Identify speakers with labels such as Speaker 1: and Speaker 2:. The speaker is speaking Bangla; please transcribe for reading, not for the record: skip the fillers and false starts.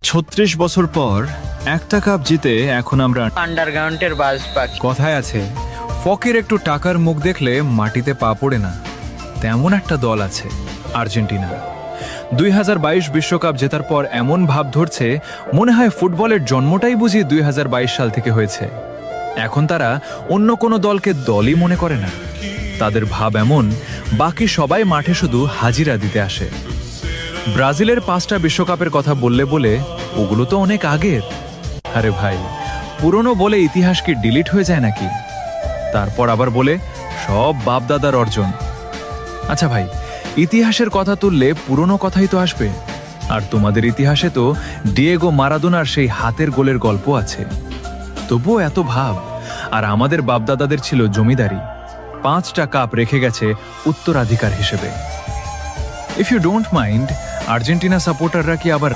Speaker 1: ৩৬ বছর পর একটা কাপ জিতে এখন আমরা
Speaker 2: আন্ডারগ্রাউন্ডের বাস পাখি।
Speaker 3: কথায় আছে, ফকের একটু টাকার মুখ দেখলে মাটিতে পা পড়ে না, তেমন একটা দল আছে আর্জেন্টিনা। 2022 বিশ্বকাপ জেতার পর এমন ভাব ধরছে মনে হয় ফুটবলের জন্মটাই বুঝি 2022 সাল থেকে হয়েছে। এখন তারা অন্য কোনো দলকে দলই মনে করে না। তাদের ভাব এমন, বাকি সবাই মাঠে শুধু হাজিরা দিতে আসে। ব্রাজিলের 5টা বিশ্বকাপের কথা বললে বলে ওগুলো তো অনেক আগের। আরে ভাই, পুরনো বলে ইতিহাস কি ডিলিট হয়ে যায় নাকি? তারপর আবার বলে সব বাপদাদার অর্জন। আচ্ছা ভাই, ইতিহাসের কথা তুললে পুরনো কথাই তো আসবে। আর তোমাদের ইতিহাসে তো ডিয়েগো মারাদোনার সেই হাতের গোলের গল্প আছে। তবুও এত ভাব। আর আমাদের বাপদাদাদের ছিল জমিদারি, 5টা কাপ রেখে গেছে উত্তরাধিকার হিসেবে। If you don't mind, Argentina সাপোর্টাররা কি আবার